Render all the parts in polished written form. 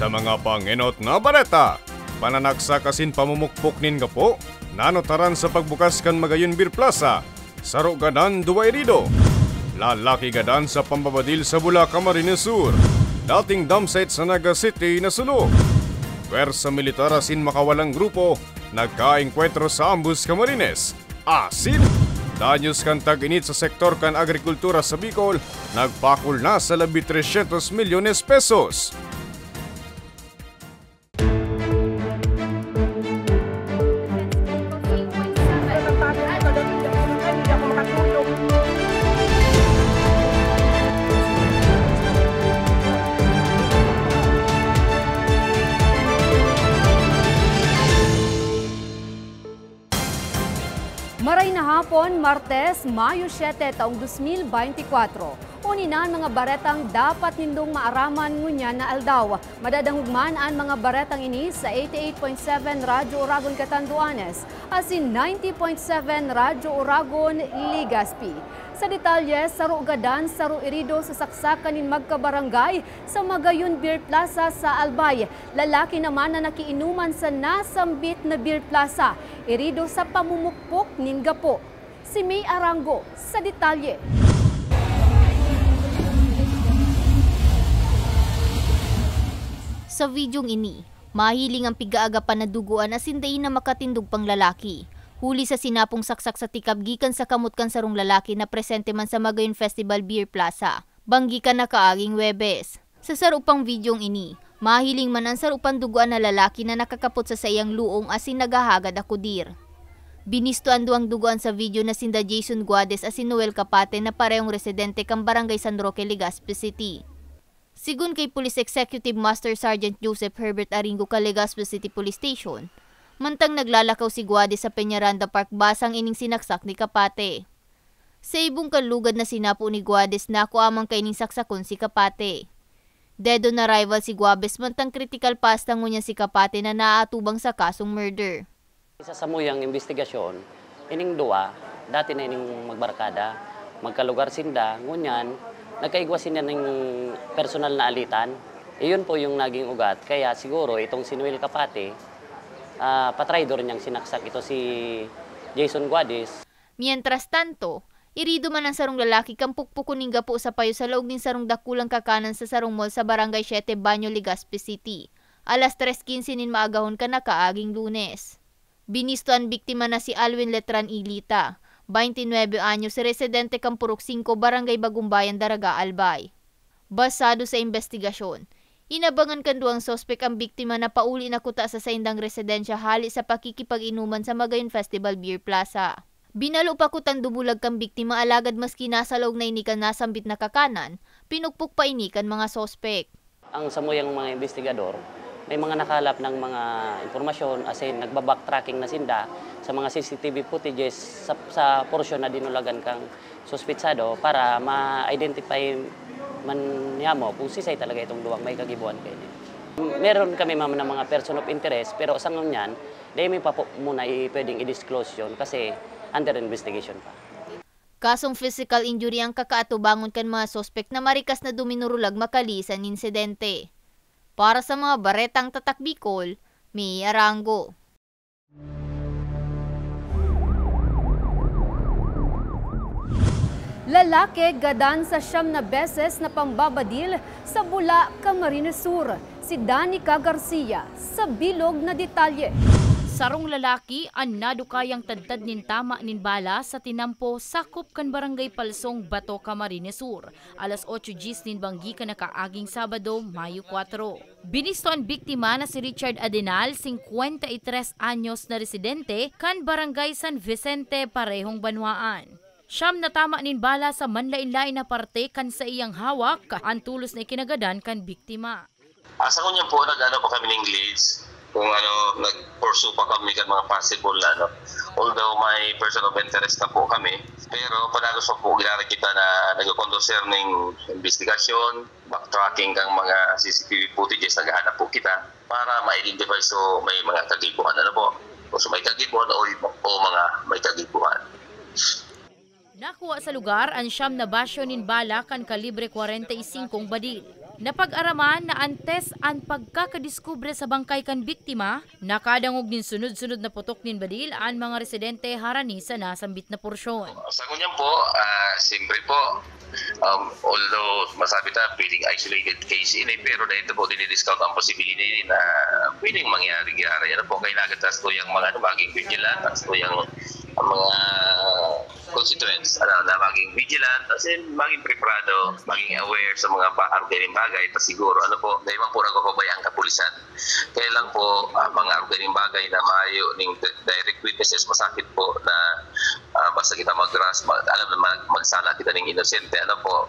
Sa mga panginot na baleta, pananaksa kasin pamumukpok nin po, nanotaran sa pagbukas kan Magayon Beer Plaza, saro gadan duwa irido. Lalaki gadan sa pambabadil sa Bula, Camarines Sur, dating dump site sa Naga City na sulok. Pwersa militar asin makawalang grupo, nagkaengkwentro sa Ambus, Camarines. Asin! Danyos kan tag-init sa sektor kan agrikultura sa Bicol, nagpakul na sa labi 300 milyones pesos. Maray na hapon, Martes, Mayo 7, taong 2024. Uninan mga baretang dapat nindong maaraman ngunya na aldaw. Madadangugman ang mga baretang ini sa 88.7 Radyo Oragon Catanduanes, asin 90.7 Radyo Oragon Legazpi. Sa detalye, saro gadan, saro irido sa saksakan nin magkabarangay sa Magayon Beer Plaza sa Albay. Lalaki naman na nakiinuman sa nasambit na Beer Plaza. Irido sa pamumukpok nin gapo. Si May Arango sa detalye. Sa videong ini, mahiling ang pigaagapan na duguan asin dayin na makatindog pang lalaki. Huli sa sinapong saksak sa tikab gikan sa kamutkan sarong lalaki na presente man sa Magayon Festival Beer Plaza. Banggikan na kaaging Webes. Sa sarupang videong ini, mahiling man ang sarupang duguan na lalaki na nakakapot sa sayang luong asin nagahagad akudir. Binistoan duang duguan sa video na sinda Jason Guades asin Noel Capate na parehong residente kang Barangay San Roque, Legazpi City. Sigun kay Police Executive Master Sergeant Joseph Herbert Aringo ka Legazpi City Police Station, mantang naglalakaw si Guades sa Peñaranda Park basang ining sinaksak ni Capate. Sa ibong kalugad na sinapo ni Guades na ako amang kaining saksakon si Capate. Dedo na rival si Guades mantang critical pastang niya si Capate na naaatubang sa kasong murder. Isa sa muyang investigasyon, ining duwa, dati na ining magbarkada, magkalugar sinda, ngunyan, nagkaigwasin niya ng personal na alitan. Iyon po yung naging ugat. Kaya siguro itong si Noel Capate, patraidor niyang sinaksak ito si Jason Guades. Mientras tanto, irido man ang sarong lalaki kang pukpukuning gapo sa payo sa laog nin sarong dakulang kakanan sa sarong mall sa Barangay 7, Banyo, Legazpi City. Alas 3:15 nin maagahon ka na kaaging Lunes. Binisto ang biktima na si Alwin Letran Ilita, 29 anyos, residente Kampurok 5, Barangay Bagumbayan, Daraga, Albay. Basado sa investigasyon, inabangan kanduang sospek ang biktima na pauli na kuta sa saindang residensya hali sa pakikipag-inuman sa Magayon Festival Beer Plaza. Binalo pa kutang dumulag kang biktima alagad maski nasa loob na inikan nasambit na kakanan, pinukpok pa inikan mga sospek. Ang samuyang mga investigador, may mga nakalap ng mga impormasyon as in nagbabacktracking na sinda sa mga CCTV footages sa porsyon na dinulagan kang suspitsado para ma-identify man niya mo kung sisay talaga itong duwang may kagibuan kayo. Meron kami ng mga person of interest pero sa ngayon, dahil may pa po muna pwedeng i-disclose yun kasi under investigation pa. Kasong physical injury ang kakaatubangon kan mga sospek na marikas na duminurulag makali sa insidente. Para sa mga baretang tatak Bicol, May Arango. Lalaki gadan sa 9 na beses na pambabadil sa Bula, Camarines Sur. Si Danica Garcia sa bilog na detalye. Sarong lalaki ang nadukayang tadtad nin tama nin bala sa tinampo sakop kan Barangay Palsong, Bato, Camarines Sur. Alas 8:10 nin banggi ka na kaaging Sabado, Mayo 4. Binisto ang biktima na si Richard Adenal, 53 anyos na residente kan Barangay San Vicente, parehong Banwaan. Siyam na tama nin bala sa manlain-lain na parte kan sa iyang hawak, ang tulos na ikinagadan kan biktima. Asa ko niyan po, nag-ano pa kami ng leads, kung nag-pursue pa kami kan mga possible, although may person of interest na po kami, pero padalos pa po ginara kita na nag-conducer ng investigasyon, backtracking kang mga CCTV footages, naghahanap po kita para ma-identify so may mga kagibuhan po. O so may kagibuhan o mga may kagibuhan. Nakuha sa lugar ang siyam na basyo nin bala kan kalibre 45 badil. Napag-araman na antes ang pagkakadiskubre sa bangkay kan biktima, nakadangog nin sunod-sunod na putok nin badil ang mga residente harani sa nasambit na porsyon. Sa kunyan po, siyempre po, although masabi ta pwedeng isolated case ini, pero dahil po dinidiscount ang posibility na pwedeng mangyari. Ano po, kailangan tas po yung mga maging vigilant, tas po yung mga constituents na maging vigilant, kasi maging preparado, maging aware sa mga aruging bagay, pa siguro dahil man po nagpapabay ang kapulisan. Kaya lang po mga aruging bagay na mayo ng direct witnesses, masakit po na basta kita mag-ras, alam naman magsala kita ng inosente,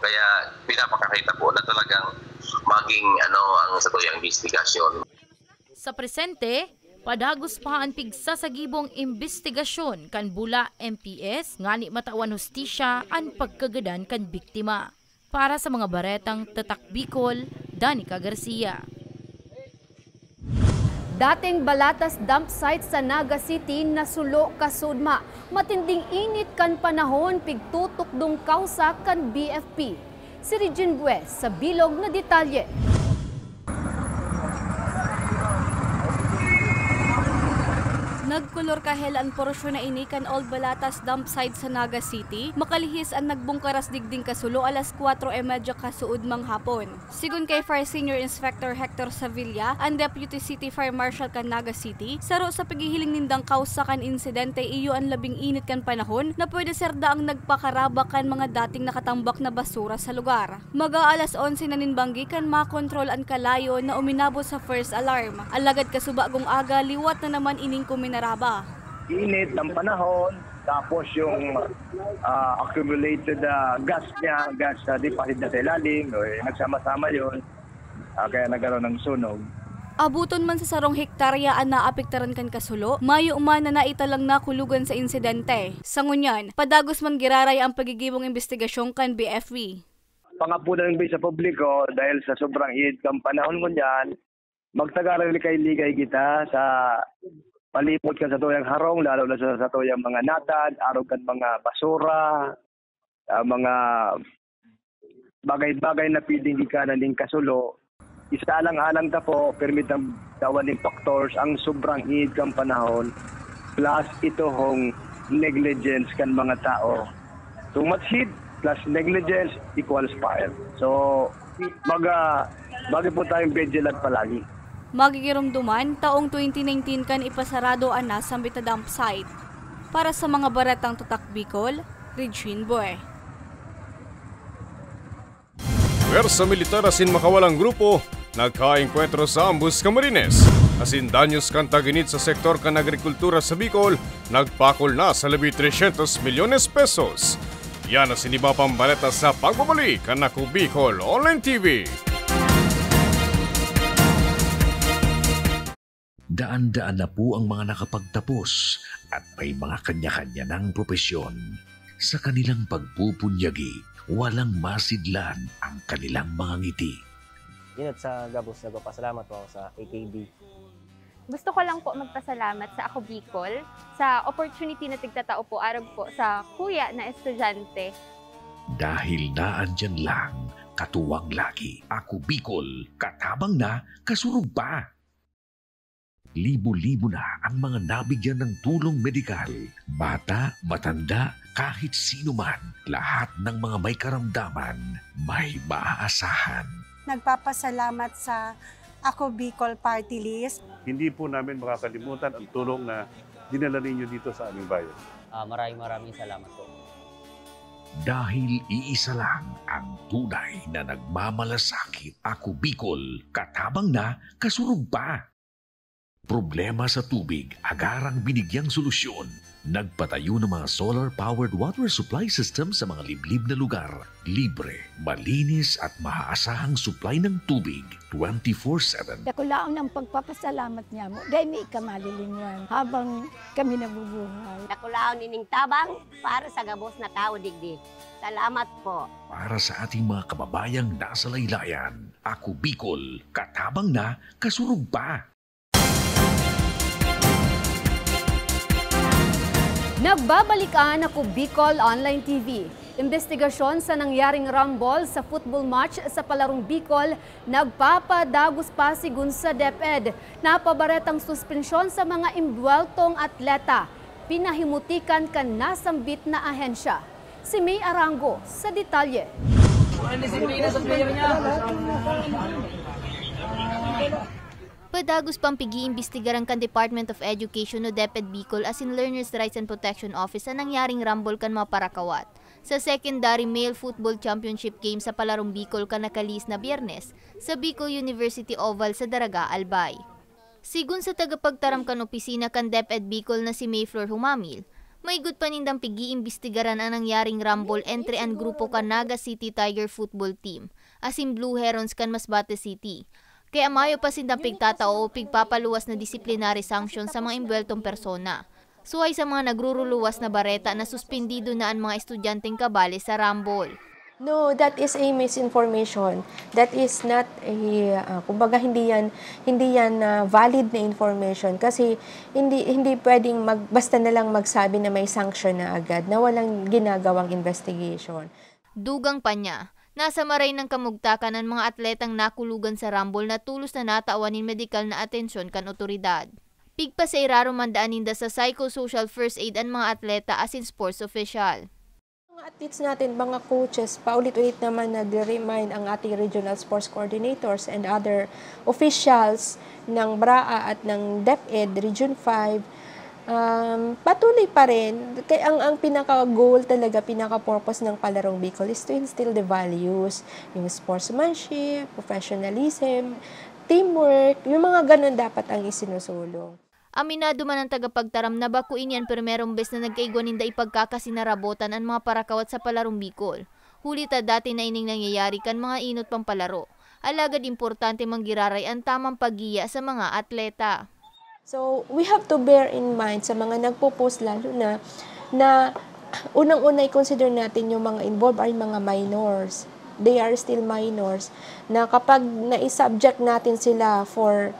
kaya pinapakakita po na talagang maging ang sa tuyang investigasyon. Sa presente, padagos pa ang pigsasagibong investigasyon kan bula MPS ngani matawan hustisya ang pagkagadan kan biktima. Para sa mga baretang Tatak Bicol, Danica Garcia. Dating Balatas dump site sa Naga City nasulo kasudma. Matinding init kan panahon pigtutok dong kausa kan BFP. Si Regine Bues sa bilog na detalye. Nagkulor kahel ang porsyon na ini kan Old Balatas dump site sa Naga City. Makalihis ang nagbungkaras digding kasulo alas 4:30 kasuod mang hapon. Sigun kay Fire Senior Inspector Hector Sevilla, ang Deputy City Fire Marshal kan Naga City, saro sa paghihiling nindang kausa kan insidente iyo ang labing init kan panahon na pwede serda ang nagpakaraba kan mga dating nakatambak na basura sa lugar. Maga alas 11 na ninbanggi kan makontrol ang kalayo na uminabot sa first alarm. Alagad kasubagong aga liwat na naman ining kuminaraba. Init ng panahon, tapos yung accumulated gas deposit na sa ilalim, nagsama-sama yun, kaya nagkaroon ng sunog. Abuton man sa sarong hektarya ang naapektaran kan kasulo, mayo man na naitalang nakulugan sa insidente. Sa ngunyan, padagos man giraray ang pagigibong investigasyon kan BFV. Pangapunan ng sa publiko dahil sa sobrang init ng panahon ngunyan, magtagaran ligay kita sa palipot ka sa tuyang harong, lalo na sa tuyang mga natad, araw kan mga basura, mga bagay-bagay na pwedeng ikanan ng kasulo. Isa-alang-alang ta po, permit ang tawan ng factors, ang sobrang init kang panahon, plus ito hong negligence kan mga tao. Too much heat plus negligence equals fire. So, bagi po tayong vigilant palagi. Magigirumduman, taong 2019 kan ipasarado ang nasambit na dump site. Para sa mga baretang Tatak Bicol, Regine Bues. Pwersa militar asin makawalang grupo, nagkaengkwentro sa ambus Camarines. Asin danyos kan taginit sa sektor kan agrikultura sa Bicol, nagpakol na sa labi 300 milyones pesos. Yan ang siniba pang baleta sa pagbabalik kan Ako Bicol Online TV. Daan-daan na po ang mga nakapagtapos at may mga kanya-kanya ng propesyon. Sa kanilang pagpupunyagi, walang masidlan ang kanilang mga ngiti. Inat sa Gabos, nagpapasalamat po ako sa AKB. Gusto ko lang po magpasalamat sa Ako Bicol sa opportunity na tigtatao po arag po sa kuya na estudyante. Dahil naandyan lang, katuwang lagi, Ako Bicol, katabang na, kasurug pa. Libo-libo na ang mga nabigyan ng tulong medikal. Bata, matanda, kahit sino man, lahat ng mga may karamdaman, may maaasahan. Nagpapasalamat sa Ako Bicol Party List. Hindi po namin makakalimutan ang tulong na dinala ninyo dito sa aming bayan. Maraming salamat po. Dahil iisa lang ang tunay na nagmamalasakit. Ako Bicol, katabang na, kasurug pa. Problema sa tubig, agarang binigyang solusyon. Nagpatayo ng mga solar-powered water supply system sa mga liblib na lugar. Libre, malinis at maaasahang supply ng tubig 24/7. Dakulaon ang pagpapasalamat niya mo. Dahil may ikamalilingan habang kami nabubuhay. Dakulaon nining tabang para sa gabos na tao digdi. Salamat po. Para sa ating mga kababayang nasa laylayan, Ako Bicol, katabang na, kasurug pa. Nagbabalik ang Ako Bicol Online TV. Investigasyon sa nangyaring rumble sa football match sa Palarong Bicol, nagpapadagos pa sigun sa DepEd. Napabaretang suspensyon sa mga imbweltong atleta. Pinahimutikan kan nasambit na ahensya. Si May Arango sa detalye. Padagos pang pigi-imbestigaran kan Department of Education o DepEd Bicol as in Learners' Rights and Protection Office sa nangyaring rumble kan mga parakawat. Sa secondary male football championship game sa Palarong Bicol kan nakalis na Biyernes sa Bicol University Oval sa Daraga, Albay. Sigun sa tagapagtaram kan opisina kan DepEd Bicol na si Mayflor Humamil, may good panindang pigi-imbestigaran ang nangyaring rumble entre ang grupo kan Naga City Tiger Football Team as in Blue Herons kan Masbate City. Kaya mayo pa sindang pigtatao o pigpapaluwas na disciplinary sanction sa mga imbweltong persona. Suway sa mga nagruruluwas na bareta na suspindido na ang mga estudyanteng kabali sa rumble. No, that is a misinformation. That is not a, kumbaga hindi yan valid na information kasi hindi pwedeng basta na lang magsabi na may sanction na agad na walang ginagawang investigation. Dugang pa niya, nasa maray ng kamugtakan ang mga atletang nakulugan sa rumble na tulos na nataawanin medikal na atensyon kan otoridad. Pigpa sa iraro mandaaninda sa psychosocial first aid ang mga atleta as in sports official. Mga athletes natin, mga coaches, paulit-ulit naman nag-remind ang ating regional sports coordinators and other officials ng BRAA at ng DepEd Region 5, patuloy pa rin. Kaya ang pinaka-goal talaga, pinaka-purpose ng Palarong Bicol is to instill the values, yung sportsmanship, professionalism, teamwork, yung mga ganun dapat ang isinusulong. Aminado man ang tagapagtaram na bakuin yan permerong bes na nagkaigwaninda ipagkakasinarabotan ang mga parakawat sa Palarong Bicol. Hulita dati na ining nangyayari kan mga inot pang palaro. Alagad importante manggiraray ang tamang paggiya sa mga atleta. So, we have to bear in mind sa mga nagpo-post lalo na unang-una i-consider natin yung mga involved ay mga minors. They are still minors na kapag na-subject natin sila for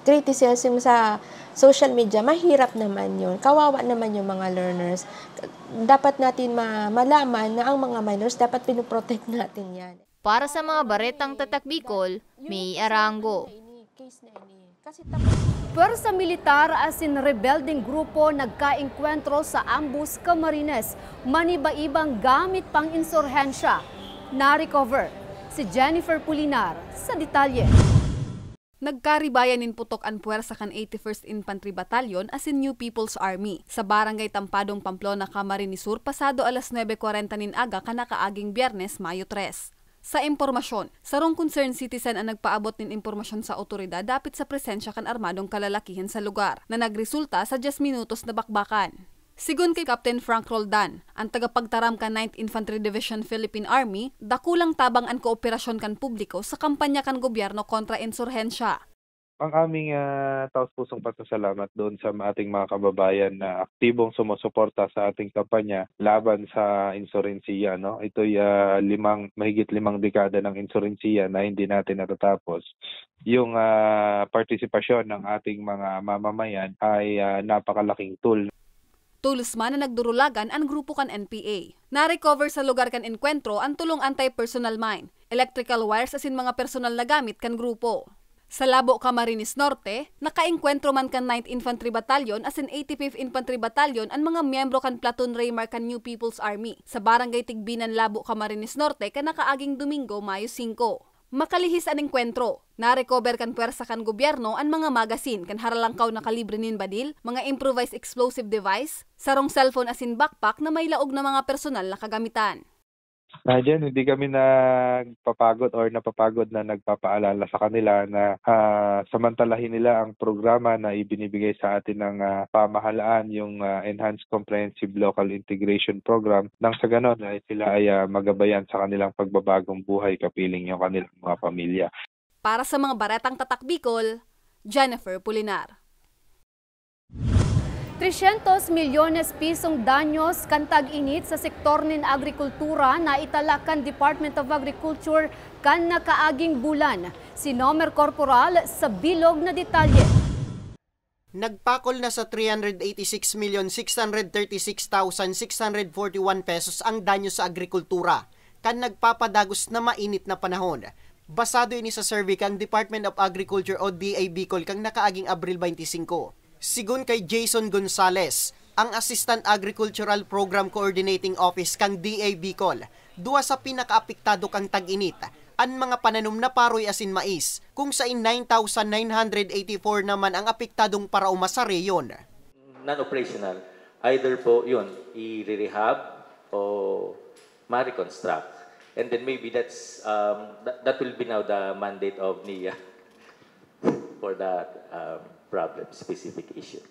criticism sa social media, mahirap naman yun. Kawawa naman yung mga learners. Dapat natin malaman na ang mga minors, dapat pinoprotect natin yan. Para sa mga baretang Tatak Bicol, May Arango. Pwersa militar as in rebelding grupo nagkaengkwentro sa Ambus, Camarines. Maniba-ibang gamit pang insurhensya. Na-recover si Jennifer Pulinar sa detalye. Nagkaribayan nin putok ang puwersa kan 81st Infantry Battalion as in New People's Army sa Barangay Tampadong, Pamplona, Camarines Sur pasado alas 9:40 nin aga kanakaaging Biyernes, Mayo 3. Sa impormasyon, sarong concerned citizen ang nagpaabot nin impormasyon sa otoridad dapit sa presensya kan armadong kalalakihan sa lugar na nagresulta sa 10 minutos na bakbakan. Sigun kay Captain Frank Roldan, ang tagapagtaram kan 9th Infantry Division Philippine Army, dakulang tabang ang kooperasyon kan publiko sa kampanya kan gobyerno kontra insurhensya. Ang aming taos-pusong pasasalamat doon sa ating mga kababayan na aktibong sumusuporta sa ating kampanya laban sa insurensiya. No? Ito'y mahigit 5 dekada ng insurensiya na hindi natin natatapos. Yung partisipasyon ng ating mga mamamayan ay napakalaking tool. Tulos man na nagdurulagan ang grupo kan NPA. Na-recover sa lugar kan enkwentro ang tulong anti-personal mine, electrical wires asin mga personal na gamit kan grupo. Sa Labo, Camarines Norte, nakaengkwentro man kan 9th Infantry Battalion asin 85th Infantry Battalion ang mga miyembro kan Platoon Raymar kan New People's Army sa Barangay Tigbinan, Labo, Camarines Norte kanakaaging Domingo, Mayo 5. Makalihis ang engkwentro. Na-recover kan puwersa kan gobyerno ang mga magasin kan haralangkaw na kalibre nin badil, mga improvised explosive device, sarong cellphone asin backpack na may laog na mga personal na kagamitan. Diyan, hindi kami napapagod na nagpapaalala sa kanila na samantalahin nila ang programa na ibinibigay sa atin ng pamahalaan, yung Enhanced Comprehensive Local Integration Program, nang sa ganon ay sila ay magabayan sa kanilang pagbabagong buhay kapiling yung kanilang mga pamilya. Para sa mga baretang Tatak Bicol, Jennifer Pulinar. 300 milyones pisong danyos kantag init sa sektor nin agrikultura na itala kan Department of Agriculture kan nakaaging bulan. Si Nomer Corporal sa bilog na detalye. Nagpakol na sa 386,636,641 pesos ang danyo sa agrikultura kan nagpapadagos na mainit na panahon. Basado ini sa survey kang Department of Agriculture o DA Bicol kang nakaaging Abril 25. Sigun kay Jason Gonzales, ang Assistant Agricultural Program Coordinating Office kang DA Bicol, duwa sa pinakaapektado kang tag-init ang mga pananom na paroy asin mais, kung sa 9,984 naman ang apektadong parauma sa reyon. Non-operational, either po yun, i-rehab o ma-reconstruct. And then maybe that will be now the mandate of NIA for that problem, specific issue.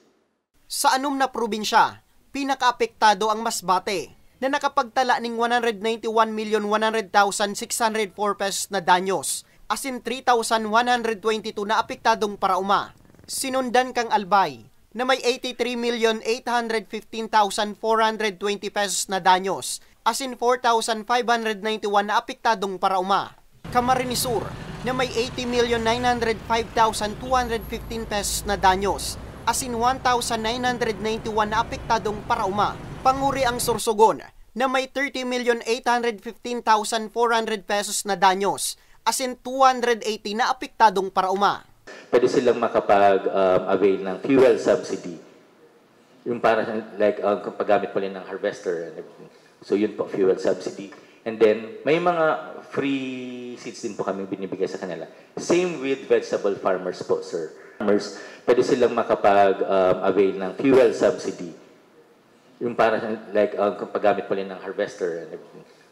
Sa 6 na probinsya, pinakaapektado ang Masbate, na nakapagtala ng 191,100,604 pesos na danyos, asin 3,122 na apektadong parauma. Sinundan kang Albay, na may 83,815,420 pesos na danyos, asin 4,591 na apektadong parauma. Camarines Sur, na may 80,905,215 pesos na danyos, asin 1,991 na apektadong parauma. Panguri ang Sorsogon, na may 30,815,400 pesos na danyos, asin 280 na apektadong parauma. Pwede silang makapag-avail ng fuel subsidy. Yung para like paggamit po ng harvester. So yun po, fuel subsidy. And then may mga free seeds din po kami binibigay sa kanila. Same with vegetable farmers po, sir. Farmers, pwede silang makapag-avail ng fuel subsidy. Yung para like paggamit po ng harvester.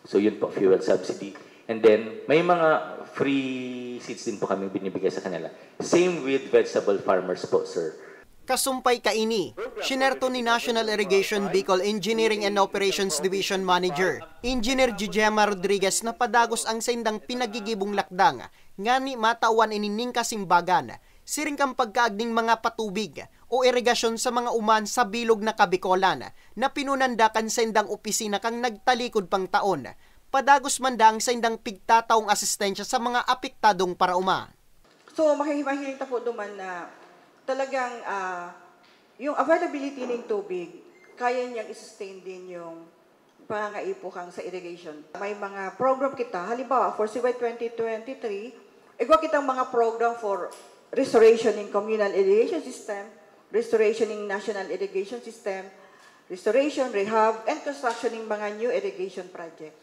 So yun po, fuel subsidy. And then may mga free seeds din po kami binibigay sa kanila. Same with vegetable farmers po, sir. Kasumpay kaini, sinerto ni National Irrigation Bicol Engineering and Operations Division Manager, Engineer Jujema Rodriguez, na padagos ang sendang pinagigibong lakdang, ngani matawan inining kasimbagan, siring kang pagkaagning mga patubig o irigasyon sa mga uman sa bilog na Kabikolan, na pinunandakan sendang opisina kang nagtalikod pang taon. Padagos mandang sendang pigtataong asistensya sa mga apektadong parauma. So mahihiling ta po duman na talagang yung availability ng tubig, kaya niyang i-sustain din yung pangangaipukang sa irrigation. May mga program kita, halimbawa for CY 2023, igwa kitang mga program for restoration in communal irrigation system, restoration in national irrigation system, restoration, rehab, and construction ng mga new irrigation project.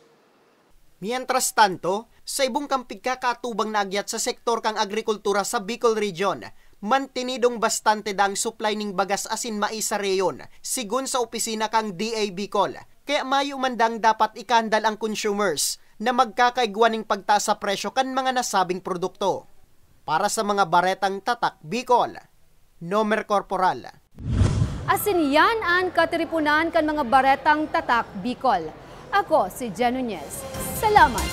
Mientras tanto, sa ibong kang pigkakatubang naagyat sa sektor kang agrikultura sa Bicol Region, mantinidong bastante dang supply ning bagas asin mais sa reyon, sigun sa opisina kang DA Bicol. Kaya mayo mandang dapat ikandal ang consumers na magkakaigwa ning pagtaas sa presyo kan mga nasabing produkto. Para sa mga baretang tatak Bicol, Nomer Corporal. Asin yan ang katiripunan kan mga baretang tatak Bicol. Ako si Jen Nunez. Salamat!